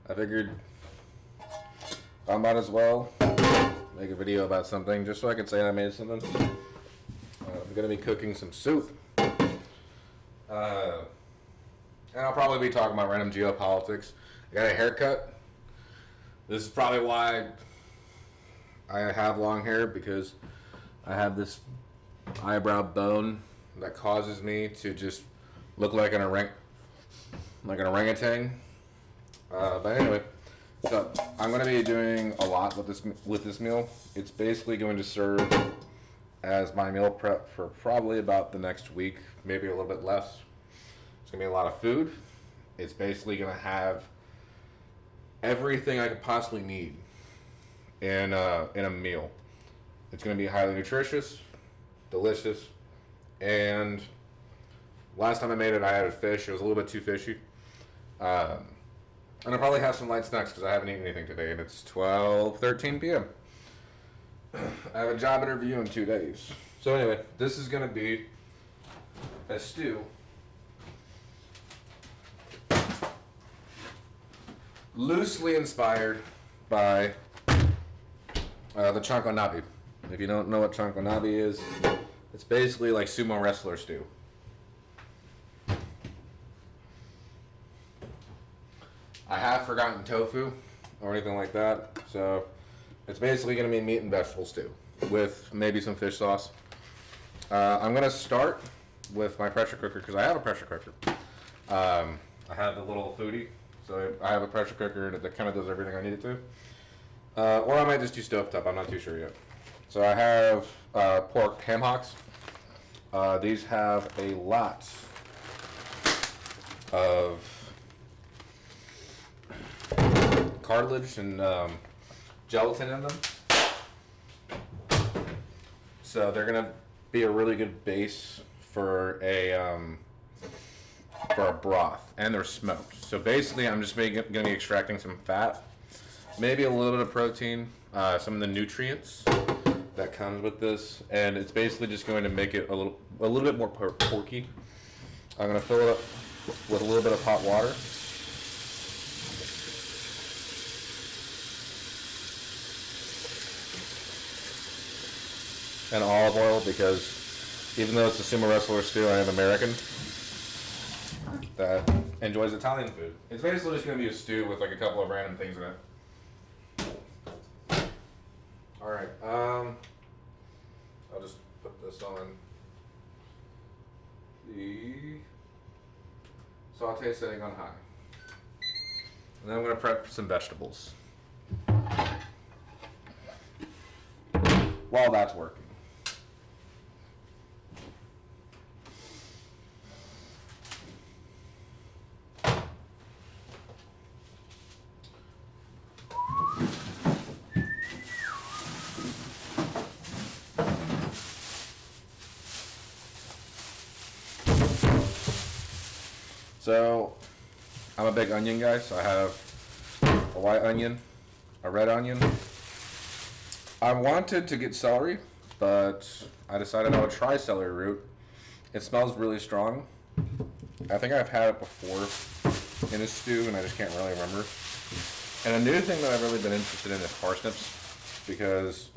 I figured I might as well make a video about something just so I can say I made something. I'm gonna be cooking some soup. And I'll probably be talking about random geopolitics. I got a haircut. This is probably why I have long hair, because I have this eyebrow bone that causes me to just look like an orangutan. But anyway, so I'm going to be doing a lot with this meal. It's basically going to serve as my meal prep for probably about the next week, maybe a little bit less. It's going to be a lot of food. It's basically going to have everything I could possibly need in a meal. It's going to be highly nutritious, delicious, and last time I made it, I added fish. It was a little bit too fishy. And I'll probably have some light snacks because I haven't eaten anything today, and it's 12:13 p.m. I have a job interview in 2 days. So anyway, this is going to be a stew loosely inspired by the chanko nabe. If you don't know what chanko nabe is, it's basically like sumo wrestler stew. I have forgotten tofu or anything like that, so it's basically going to be meat and vegetable stew with maybe some fish sauce. I'm going to start with my pressure cooker because I have a pressure cooker. I have the little foodie, so I have a pressure cooker that kind of does everything I need it to. Or I might just do stovetop, I'm not too sure yet. So I have pork ham hocks. These have a lot of cartilage and gelatin in them. So they're gonna be a really good base for a broth, and they're smoked. So basically I'm just gonna be extracting some fat, maybe a little bit of protein, some of the nutrients that comes with this, and it's basically just going to make it a little bit more porky. I'm going to fill it up with a little bit of hot water. And olive oil, because even though it's a sumo wrestler stew, I am American that enjoys Italian food. It's basically just going to be a stew with like a couple of random things in it. Alright, I'll just put this on the saute setting on high. And then I'm going to prep some vegetables while that's working. So, I'm a big onion guy, so I have a white onion, a red onion. I wanted to get celery, but I decided I would try celery root. It smells really strong. I think I've had it before in a stew, and I just can't really remember. And a new thing that I've really been interested in is parsnips, because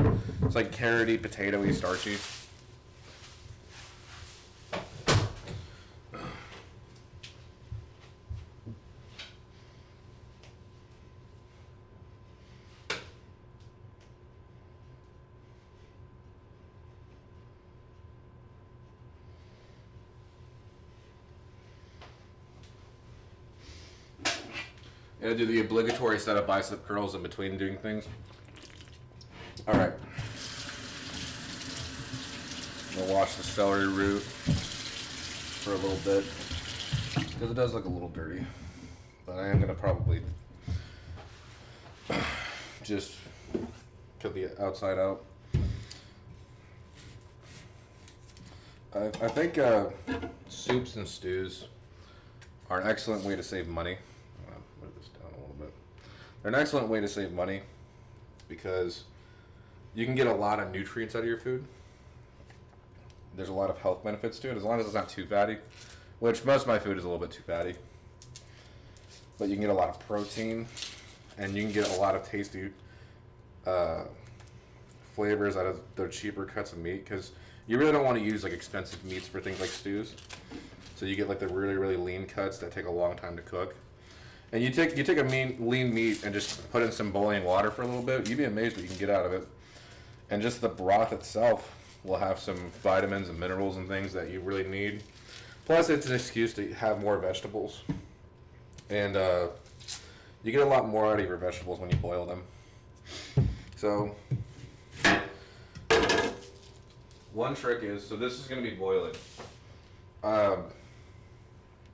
it's like carroty, potatoey, starchy. Gotta do the obligatory set of bicep curls in between doing things. Alright. I'll wash the celery root for a little bit, because it does look a little dirty. But I am gonna probably just cut the outside out. I think soups and stews are an excellent way to save money. Move this down a little bit. They're an excellent way to save money because you can get a lot of nutrients out of your food. There's a lot of health benefits to it, as long as it's not too fatty, which most of my food is a little bit too fatty. But you can get a lot of protein and you can get a lot of tasty flavors out of the cheaper cuts of meat, because you really don't want to use like expensive meats for things like stews. So you get like the really lean cuts that take a long time to cook. And you take a lean meat and just put in some boiling water for a little bit. You'd be amazed what you can get out of it. And just the broth itself will have some vitamins and minerals and things that you really need. Plus, it's an excuse to have more vegetables. And you get a lot more out of your vegetables when you boil them. So, one trick is, so this is going to be boiling.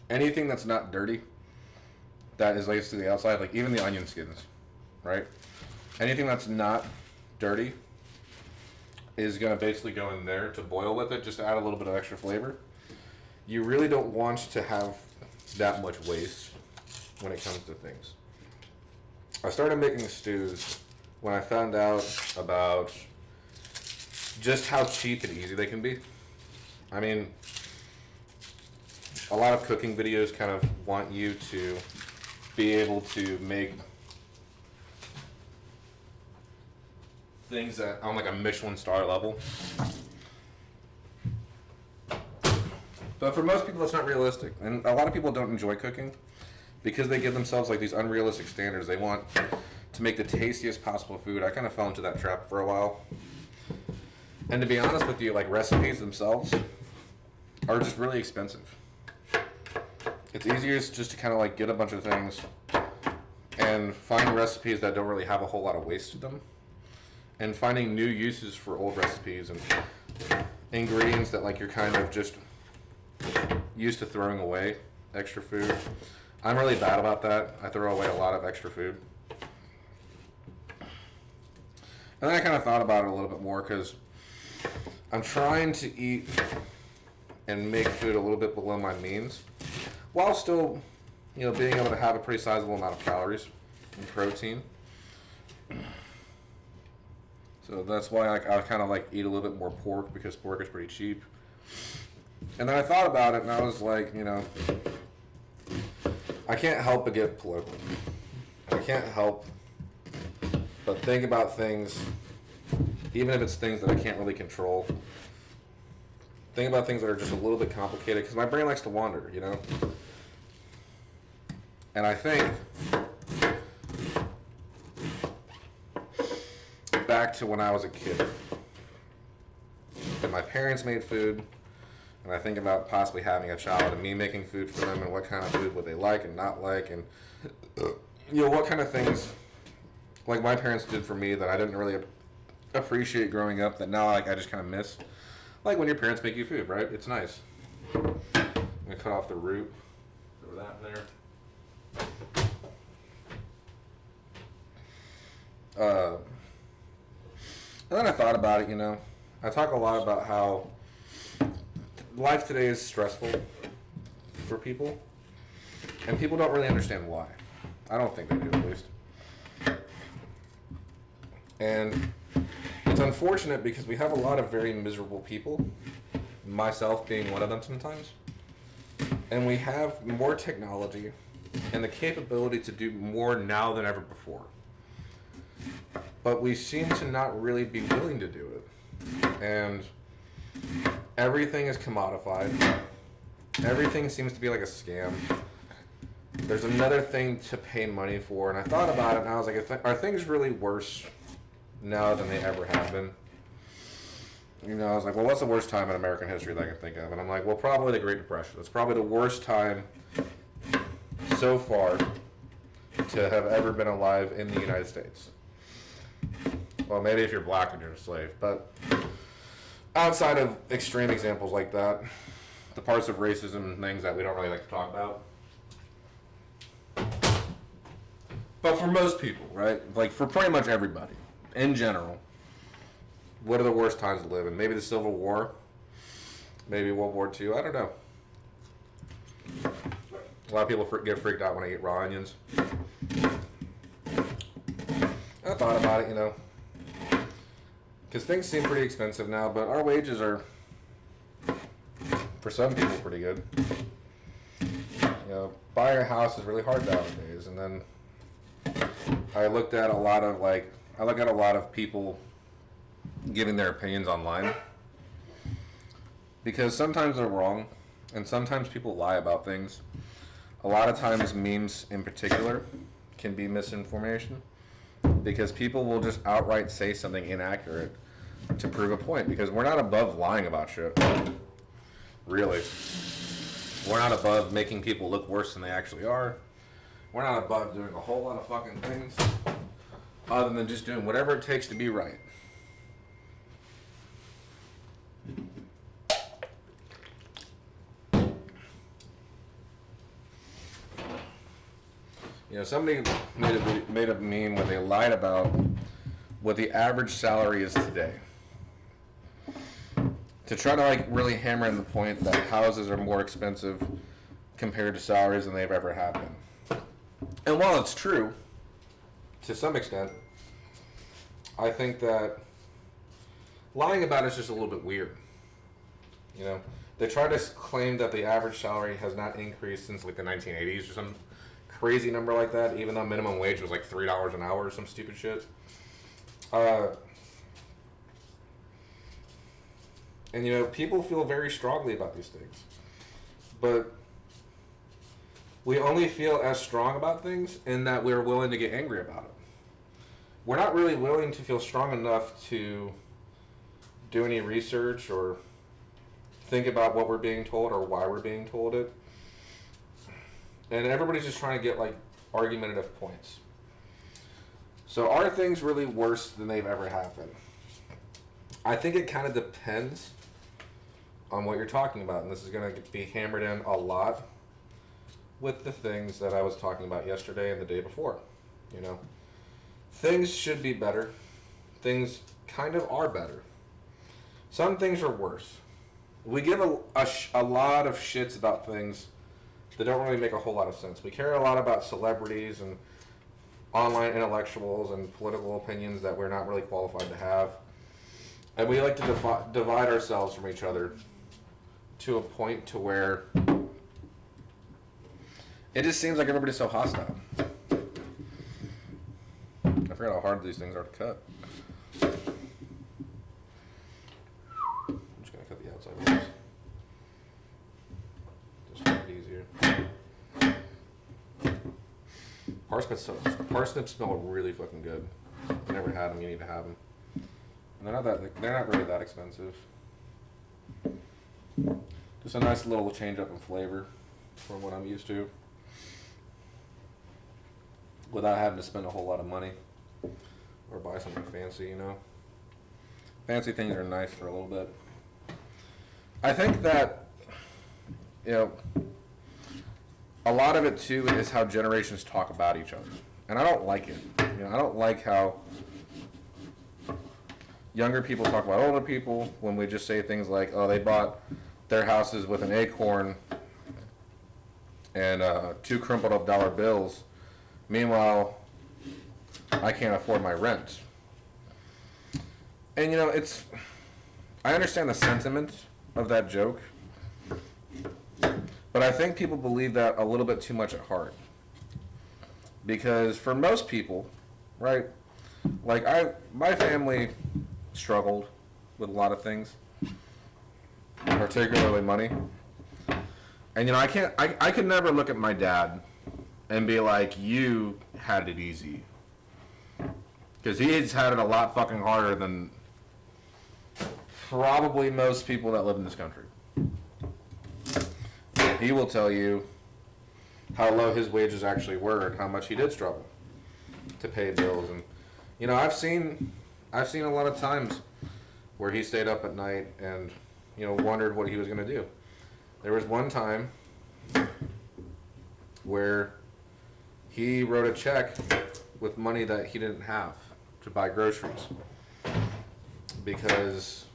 Anything that's not dirty, that is laced to the outside, like even the onion skins, right? Anything that's not dirty is going to basically go in there to boil with it, just to add a little bit of extra flavor. You really don't want to have that much waste when it comes to things. I started making stews when I found out about just how cheap and easy they can be. I mean, a lot of cooking videos kind of want you to be able to make things that on like a Michelin star level. But for most people, that's not realistic. And a lot of people don't enjoy cooking because they give themselves like these unrealistic standards. They want to make the tastiest possible food. I kind of fell into that trap for a while. And to be honest with you, like recipes themselves are just really expensive. It's easier just to kind of like get a bunch of things and find recipes that don't really have a whole lot of waste to them. And finding new uses for old recipes and ingredients that like you're kind of just used to throwing away extra food. I'm really bad about that. I throw away a lot of extra food. And then I kind of thought about it a little bit more because I'm trying to eat and make food a little bit below my means while still, you know, being able to have a pretty sizable amount of calories and protein. So that's why I kind of like eat a little bit more pork, because pork is pretty cheap. And then I thought about it and I was like, you know, I can't help but get political. I can't help but think about things, even if it's things that I can't really control. Think about things that are just a little bit complicated, because my brain likes to wander, you know? And I think back to when I was a kid, and my parents made food, and I think about possibly having a child and me making food for them, and what kind of food would they like and not like, and you know, what kind of things like my parents did for me that I didn't really appreciate growing up, that now like I just kind of miss. Like when your parents make you food, right? It's nice. I'm gonna cut off the root. Throw that in there. And then I thought about it, you know. I talk a lot about how life today is stressful for people, and people don't really understand why. I don't think they do, at least. And it's unfortunate because we have a lot of very miserable people, myself being one of them sometimes. And we have more technology and the capability to do more now than ever before. But we seem to not really be willing to do it. And everything is commodified. Everything seems to be like a scam. There's another thing to pay money for. And I thought about it and I was like, are things really worse now than they ever have been? You know, I was like, well, what's the worst time in American history that I can think of? And I'm like, well, probably the Great Depression. It's probably the worst time so far to have ever been alive in the United States. Well, maybe if you're black and you're a slave, but outside of extreme examples like that, the parts of racism and things that we don't really like to talk about. But for most people, right? Like for pretty much everybody, in general, what are the worst times to live in? Maybe the Civil War, maybe World War II, I don't know. A lot of people get freaked out when I eat raw onions. I thought about it, you know, because things seem pretty expensive now, but our wages are, for some people, pretty good. You know, buying a house is really hard nowadays, and then I look at a lot of people giving their opinions online, because sometimes they're wrong, and sometimes people lie about things. A lot of times, memes in particular can be misinformation, because people will just outright say something inaccurate to prove a point, because we're not above lying about shit. Really. We're not above making people look worse than they actually are. We're not above doing a whole lot of fucking things other than just doing whatever it takes to be right. You know, somebody made a meme where they lied about what the average salary is today, to try to like really hammer in the point that houses are more expensive compared to salaries than they've ever have been. And while it's true, to some extent, I think that lying about it is just a little bit weird. You know, they try to claim that the average salary has not increased since like the 1980s or some crazy number like that, even though minimum wage was like $3 an hour or some stupid shit. And you know, people feel very strongly about these things, but we only feel as strong about things in that we're willing to get angry about it. We're not really willing to feel strong enough to do any research or think about what we're being told or why we're being told it. And everybody's just trying to get like argumentative points. So are things really worse than they've ever happened? I think it kind of depends on what you're talking about, and this is going to be hammered in a lot with the things that I was talking about yesterday and the day before. You know, things should be better. Things kind of are better. Some things are worse. We give a lot of shits about things that don't really make a whole lot of sense. We care a lot about celebrities and online intellectuals and political opinions that we're not really qualified to have. And we like to divide ourselves from each other to a point to where it just seems like everybody's so hostile. I forgot how hard these things are to cut. I'm just going to cut the outside ones. Just make it easier. Parsnips smell really fucking good. If you never had them, you need to have them. And they're not really that expensive. Just a nice little change up in flavor from what I'm used to, without having to spend a whole lot of money or buy something fancy, you know. Fancy things are nice for a little bit. I think that, you know, a lot of it too is how generations talk about each other, and I don't like it. You know, I don't like how younger people talk about older people when we just say things like, "Oh, they bought their houses with an acorn and 2 crumpled up dollar bills. Meanwhile, I can't afford my rent." And you know, I understand the sentiment of that joke, but I think people believe that a little bit too much at heart. Because for most people, right, like my family struggled with a lot of things, particularly money. And you know, I could never look at my dad and be like, "You had it easy," because he's had it a lot fucking harder than probably most people that live in this country. He will tell you how low his wages actually were and how much he did struggle to pay bills. And you know, I've seen a lot of times where he stayed up at night and, you know, wondered what he was going to do. There was one time where he wrote a check with money that he didn't have to buy groceries, because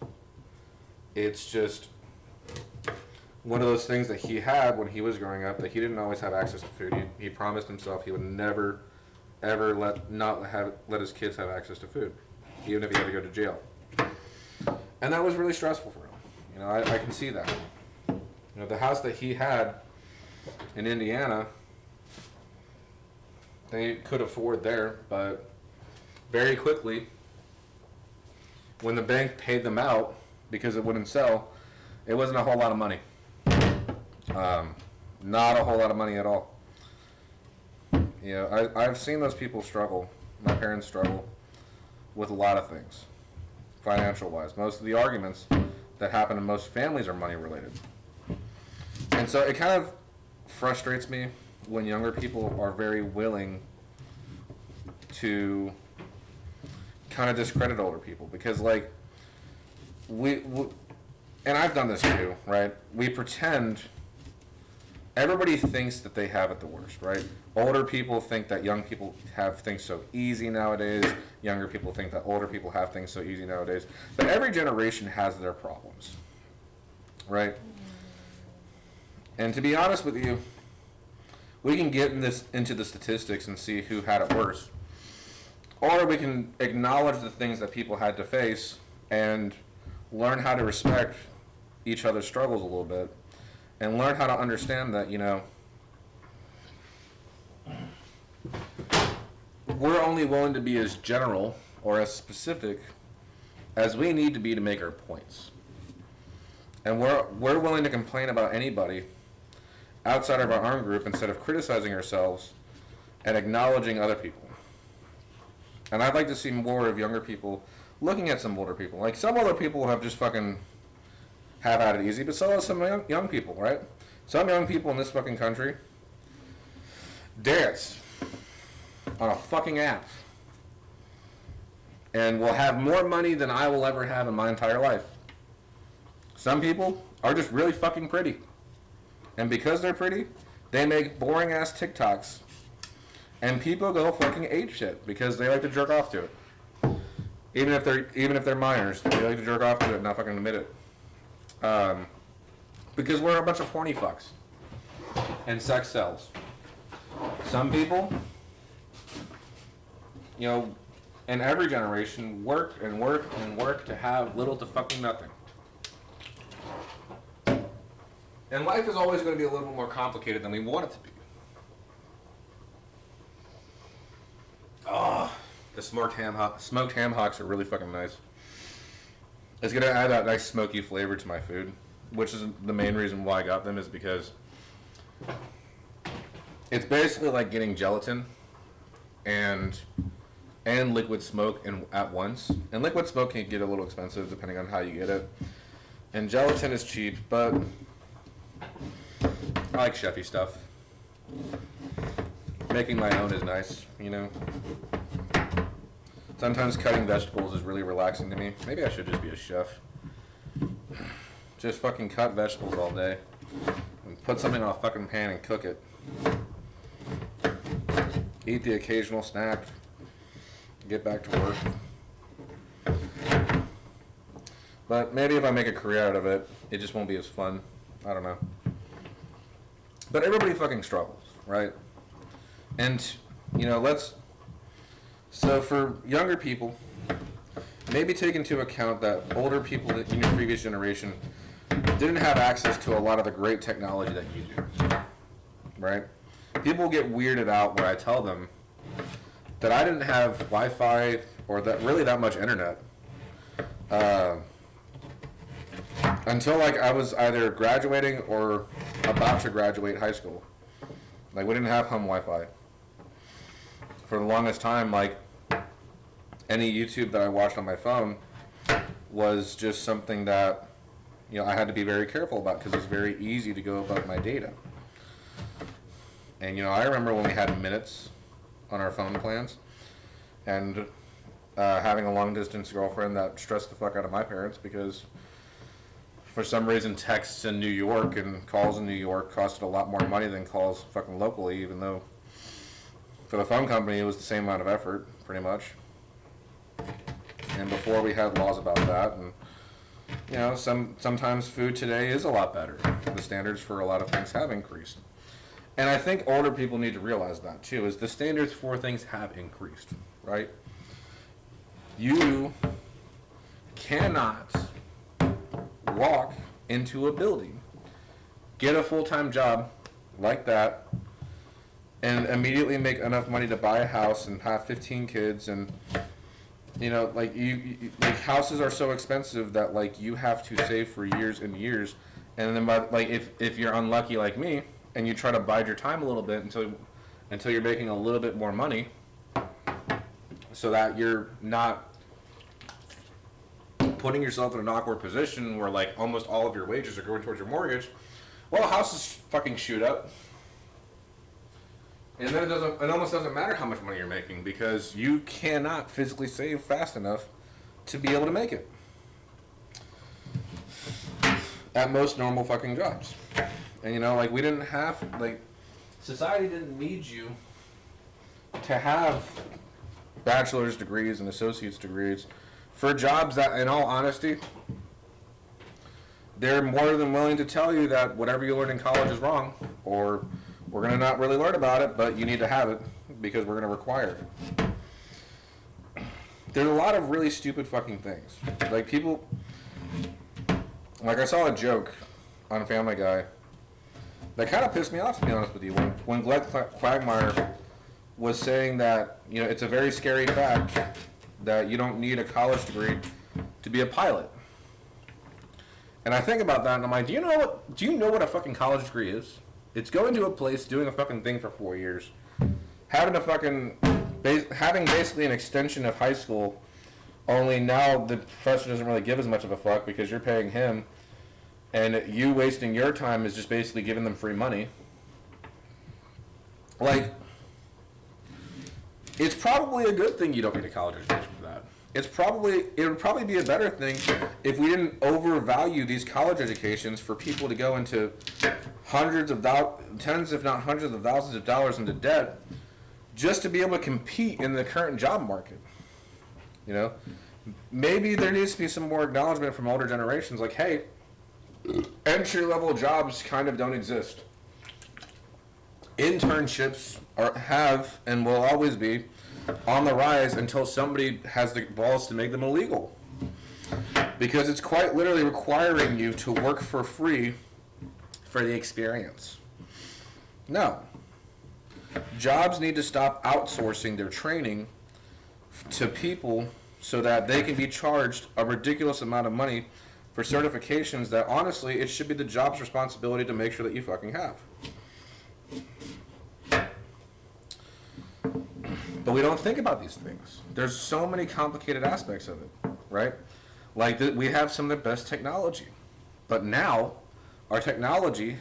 it's just one of those things that he had when he was growing up, that he didn't always have access to food. He promised himself he would never, ever let his kids have access to food, even if he had to go to jail. And that was really stressful for him. You know, I can see that. You know, the house that he had in Indiana, they could afford there, but very quickly, when the bank paid them out because it wouldn't sell, it wasn't a whole lot of money. Not a whole lot of money at all. You know, I've seen those people struggle. My parents struggle with a lot of things, financial wise. Most of the arguments that happen in most families are money related. And so it kind of frustrates me when younger people are very willing to kind of discredit older people, because like we and I've done this too, right? We pretend everybody thinks that they have it the worst, right? Older people think that young people have things so easy nowadays. Younger people think that older people have things so easy nowadays. But every generation has their problems, right? And to be honest with you, we can get into the statistics and see who had it worse. Or we can acknowledge the things that people had to face and learn how to respect each other's struggles a little bit. And learn how to understand that, you know, we're only willing to be as general or as specific as we need to be to make our points. And we're willing to complain about anybody outside of our own group instead of criticizing ourselves and acknowledging other people. And I'd like to see more of younger people looking at some older people. Like, some older people have just fucking have had it easy, but so have some young people, right? Some young people in this fucking country dance on a fucking app and will have more money than I will ever have in my entire life. Some people are just really fucking pretty, and because they're pretty, they make boring ass TikToks, and people go fucking apeshit because they like to jerk off to it. Even if they're minors, they like to jerk off to it and not fucking admit it. Because we're a bunch of horny fucks. And sex sells. Some people, you know, in every generation, work and work and work to have little to fucking nothing. And life is always going to be a little more complicated than we want it to be. Oh, the smoked ham hocks are really fucking nice. It's gonna add that nice smoky flavor to my food, which is the main reason why I got them, is because it's basically like getting gelatin and liquid smoke at once. And liquid smoke can get a little expensive depending on how you get it. And gelatin is cheap, but I like chefy stuff. Making my own is nice, you know. Sometimes cutting vegetables is really relaxing to me. Maybe I should just be a chef. Just fucking cut vegetables all day. And put something on a fucking pan and cook it. Eat the occasional snack. Get back to work. But maybe if I make a career out of it, it just won't be as fun. I don't know. But everybody fucking struggles, right? And, you know, so for younger people, maybe take into account that older people in your previous generation didn't have access to a lot of the great technology that you do, right? People get weirded out when I tell them that I didn't have Wi-Fi or that much internet until like I was either graduating or about to graduate high school. Like, we didn't have home Wi-Fi. For the longest time, like, any YouTube that I watched on my phone was just something that, you know, I had to be very careful about because it was very easy to go about my data. And, you know, I remember when we had minutes on our phone plans, and having a long-distance girlfriend that stressed the fuck out of my parents because for some reason texts in New York and calls in New York costed a lot more money than calls fucking locally, even though for the phone company it was the same amount of effort, pretty much. And before we had laws about that, and you know, sometimes food today is a lot better. The standards for a lot of things have increased. And I think older people need to realize that too, is the standards for things have increased, right? You cannot walk into a building, get a full-time job like that, and immediately make enough money to buy a house and have 15 kids, and you know, like like houses are so expensive that like you have to save for years and years, and then like if you're unlucky like me and you try to bide your time a little bit until you're making a little bit more money, so that you're not putting yourself in an awkward position where like almost all of your wages are going towards your mortgage. Well, houses fucking shoot up. And then it almost doesn't matter how much money you're making because you cannot physically save fast enough to be able to make it at most normal fucking jobs. And you know, like we didn't have, like, society didn't need you to have bachelor's degrees and associate's degrees for jobs that, in all honesty, they're more than willing to tell you that whatever you learned in college is wrong, or we're going to not really learn about it, but you need to have it because we're going to require it. There's a lot of really stupid fucking things. Like people, like I saw a joke on Family Guy that kind of pissed me off, to be honest with you, when Glenn Quagmire was saying that, you know, it's a very scary fact that you don't need a college degree to be a pilot. And I think about that and I'm like, do you know what a fucking college degree is? It's going to a place, doing a fucking thing for 4 years, having basically an extension of high school, only now the professor doesn't really give as much of a fuck because you're paying him, and you wasting your time is just basically giving them free money. Like, it's probably a good thing you don't need a college education for that. It would probably be a better thing if we didn't overvalue these college educations for people to go into tens if not hundreds of thousands of dollars into debt just to be able to compete in the current job market. You know, maybe there needs to be some more acknowledgement from older generations, like, hey, entry-level jobs kind of don't exist. Internships have and will always be on the rise until somebody has the balls to make them illegal. Because it's quite literally requiring you to work for free for the experience. No. Jobs need to stop outsourcing their training to people so that they can be charged a ridiculous amount of money for certifications that honestly it should be the job's responsibility to make sure that you fucking have. But we don't think about these things. There's so many complicated aspects of it, right? Like we have some of the best technology, but now our technology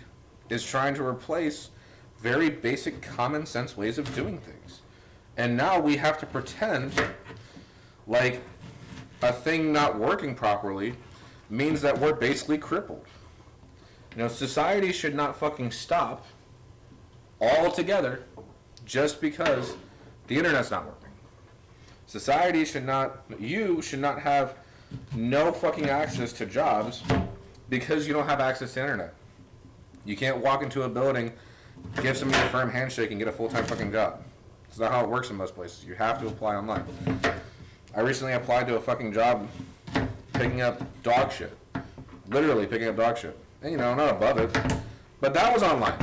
is trying to replace very basic common sense ways of doing things. And now we have to pretend like a thing not working properly means that we're basically crippled. You know, society should not fucking stop altogether just because the internet's not working. You should not have no fucking access to jobs because you don't have access to internet. You can't walk into a building, give somebody a firm handshake, and get a full-time fucking job. That's not how it works in most places. You have to apply online. I recently applied to a fucking job picking up dog shit. Literally picking up dog shit. And you know, I'm not above it. But that was online.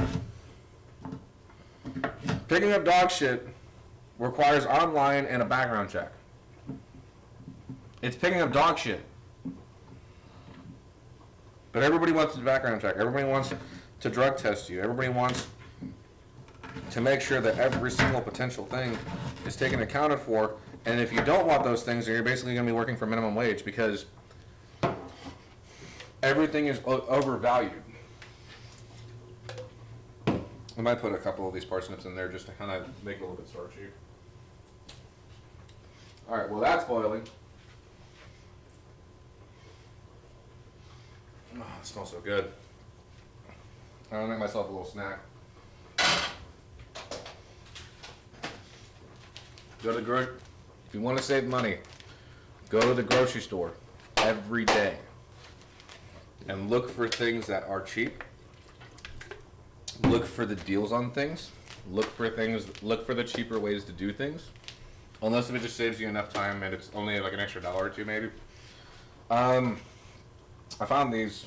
Picking up dog shit requires online and a background check. It's picking up dog shit. But everybody wants a background check. Everybody wants to drug test you. Everybody wants to make sure that every single potential thing is taken accounted for. And if you don't want those things, then you're basically going to be working for minimum wage because everything is overvalued. I might put a couple of these parsnips in there just to kind of make it a little bit starchy. Alright, well that's boiling. Oh, it smells so good. I'm going to make myself a little snack. Go to the if you want to save money, go to the grocery store every day and look for things that are cheap. Look for the deals on things. Look for the cheaper ways to do things. Unless if it just saves you enough time and it's only like an extra $1 or $2 maybe. I found these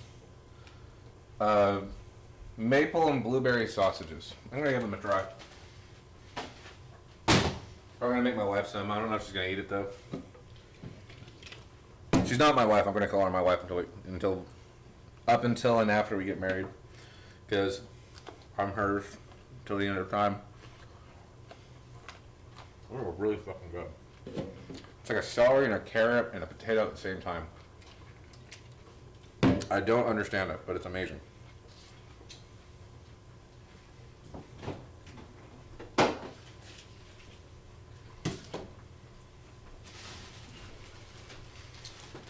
maple and blueberry sausages. I'm gonna give them a try. Probably gonna make my wife some. I don't know if she's gonna eat it though. She's not my wife. I'm gonna call her my wife until up until and after we get married, because I'm hers till the end of time. Oh, really fucking good. It's like a celery and a carrot and a potato at the same time. I don't understand it, but it's amazing.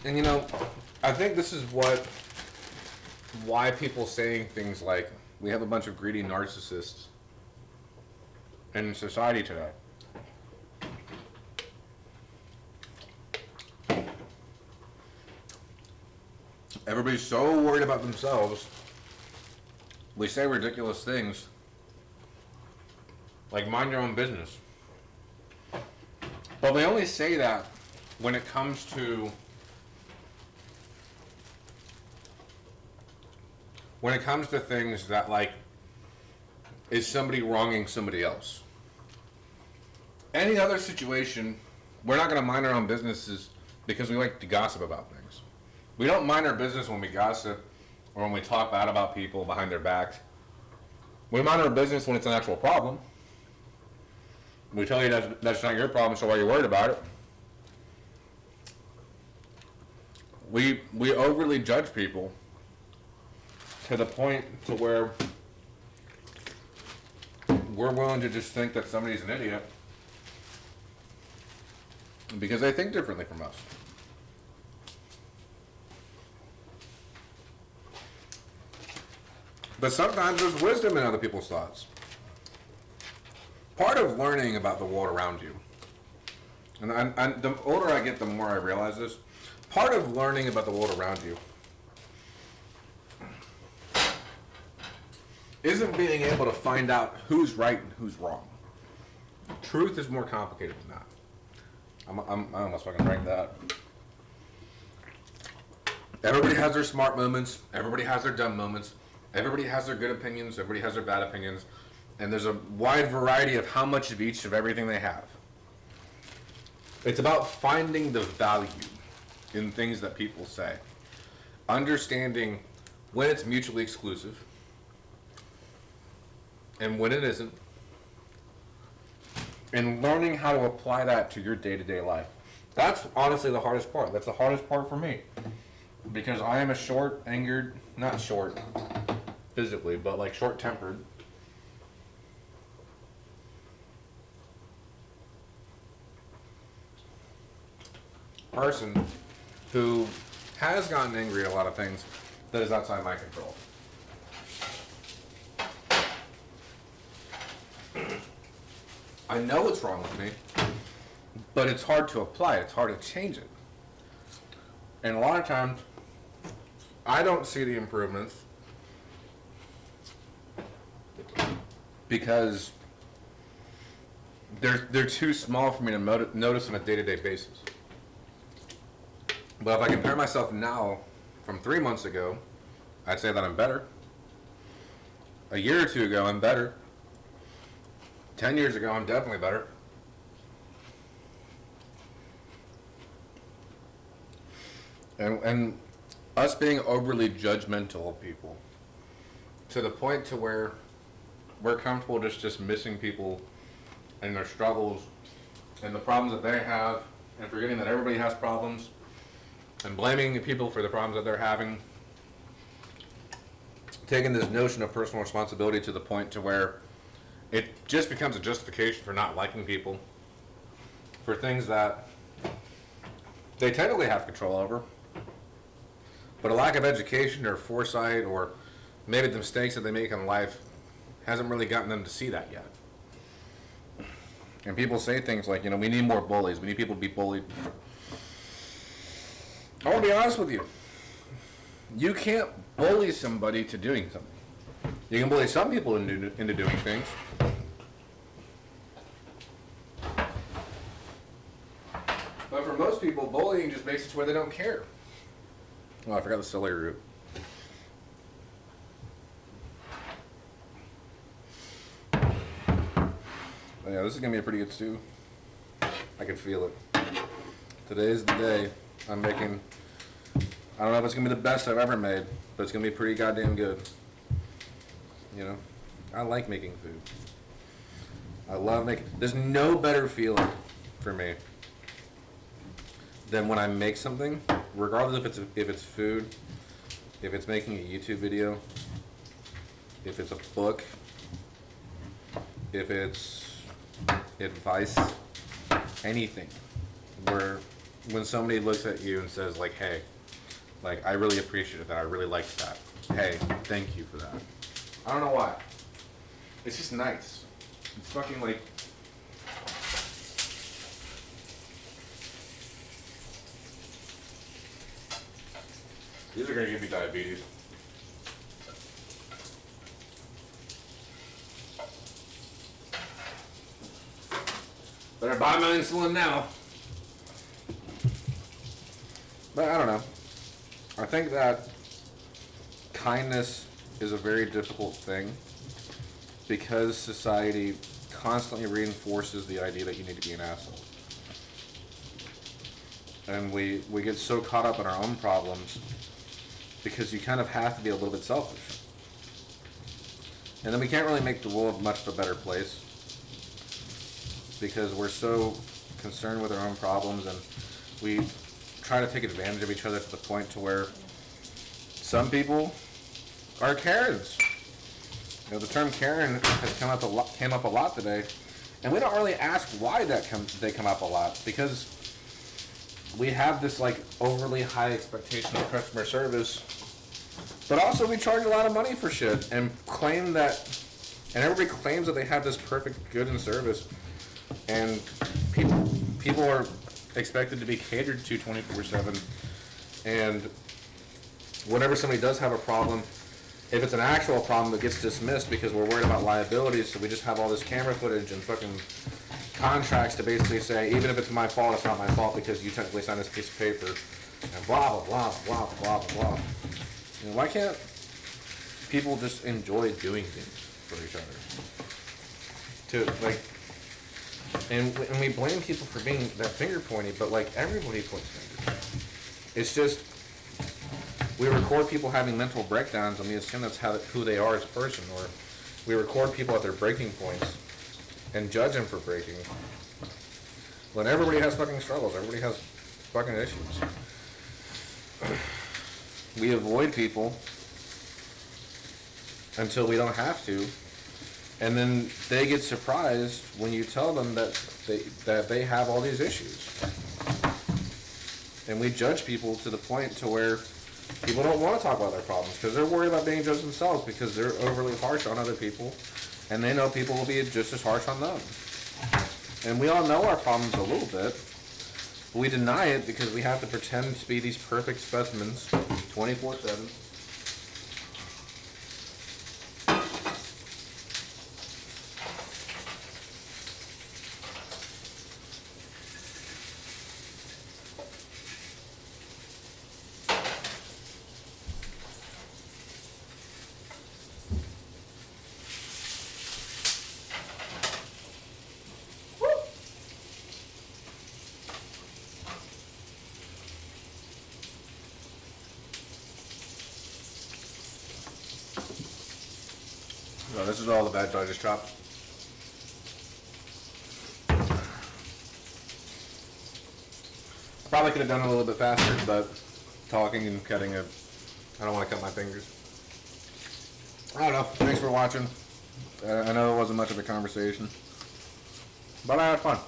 And you know, I think this is why people saying things like, we have a bunch of greedy narcissists in society today. Everybody's so worried about themselves. We say ridiculous things like mind your own business. But we only say that when it comes to things that, like, is somebody wronging somebody else. Any other situation, we're not going to mind our own businesses because we like to gossip about things. We don't mind our business when we gossip or when we talk bad about people behind their backs. We mind our business when it's an actual problem. We tell you that's not your problem, so why are you worried about it? We overly judge people to the point to where we're willing to just think that somebody's an idiot because they think differently from us. But sometimes there's wisdom in other people's thoughts. Part of learning about the world around you, and the older I get, the more I realize this, part of learning about the world around you isn't being able to find out who's right and who's wrong. Truth is more complicated than that. I almost fucking drank that. Everybody has their smart moments. Everybody has their dumb moments. Everybody has their good opinions. Everybody has their bad opinions. And there's a wide variety of how much of each of everything they have. It's about finding the value in things that people say. Understanding when it's mutually exclusive and when it isn't, and learning how to apply that to your day-to-day life. That's honestly the hardest part. That's the hardest part for me, because I am a short-angered, not short physically, but like short-tempered person who has gotten angry at a lot of things that is outside my control. I know what's wrong with me, but it's hard to apply it. It's hard to change it. And a lot of times, I don't see the improvements because they're too small for me to notice on a day-to-day basis. But if I compare myself now from 3 months ago, I'd say that I'm better. A year or two ago, I'm better. 10 years ago, I'm definitely better. And us being overly judgmental of people to the point to where we're comfortable just dismissing people and their struggles and the problems that they have, and forgetting that everybody has problems, and blaming people for the problems that they're having, taking this notion of personal responsibility to the point to where it just becomes a justification for not liking people, for things that they technically have control over, but a lack of education or foresight, or maybe the mistakes that they make in life hasn't really gotten them to see that yet. And people say things like, we need more bullies. We need people to be bullied. I want to be honest with you. You can't bully somebody to doing something. You can bully some people into doing things. But for most people, bullying just makes it to where they don't care. Oh, I forgot the celery root. Oh, yeah, this is going to be a pretty good stew. I can feel it. Today's the day I'm making. I don't know if it's gonna be the best I've ever made, but it's gonna be pretty goddamn good. You know, I like making food. I love making. There's no better feeling for me than when I make something, regardless if it's food, if it's making a YouTube video, if it's a book, if it's advice, anything. Where when somebody looks at you and says like, "Hey, like I really appreciated that. I really liked that. Hey, thank you for that." I don't know why. It's just nice. It's fucking like. These are gonna give you diabetes. Better buy my insulin now. But I don't know. I think that kindness is a very difficult thing because society constantly reinforces the idea that you need to be an asshole. And we get so caught up in our own problems because you kind of have to be a little bit selfish. And then we can't really make the world much of a better place because we're so concerned with our own problems and we try to take advantage of each other to the point to where some people are Karens. You know, the term Karen has came up a lot today, and we don't really ask why they come up a lot because we have this like overly high expectation of customer service, but also we charge a lot of money for shit and claim that, and everybody claims that they have this perfect good and service, and people are expected to be catered to 24/7, and whenever somebody does have a problem, if it's an actual problem, it gets dismissed because we're worried about liabilities, so we just have all this camera footage and fucking contracts to basically say, even if it's my fault, it's not my fault because you technically signed this piece of paper, and blah, blah, blah, blah, blah, blah. You know, why can't people just enjoy doing things for each other? And we blame people for being that finger pointy, but like everybody points fingers. It's just, we record people having mental breakdowns and we assume that's who they are as a person, or we record people at their breaking points and judge them for breaking. When everybody has fucking struggles, everybody has fucking issues. We avoid people until we don't have to, and then they get surprised when you tell them that they have all these issues. And we judge people to the point to where people don't want to talk about their problems because they're worried about being judged themselves because they're overly harsh on other people, and they know people will be just as harsh on them. And we all know our problems a little bit, but we deny it because we have to pretend to be these perfect specimens 24/7. So this is all the veg I just chopped. Probably could have done it a little bit faster, but talking and cutting it, I don't want to cut my fingers. I don't know. Thanks for watching. I know it wasn't much of a conversation, but I had fun.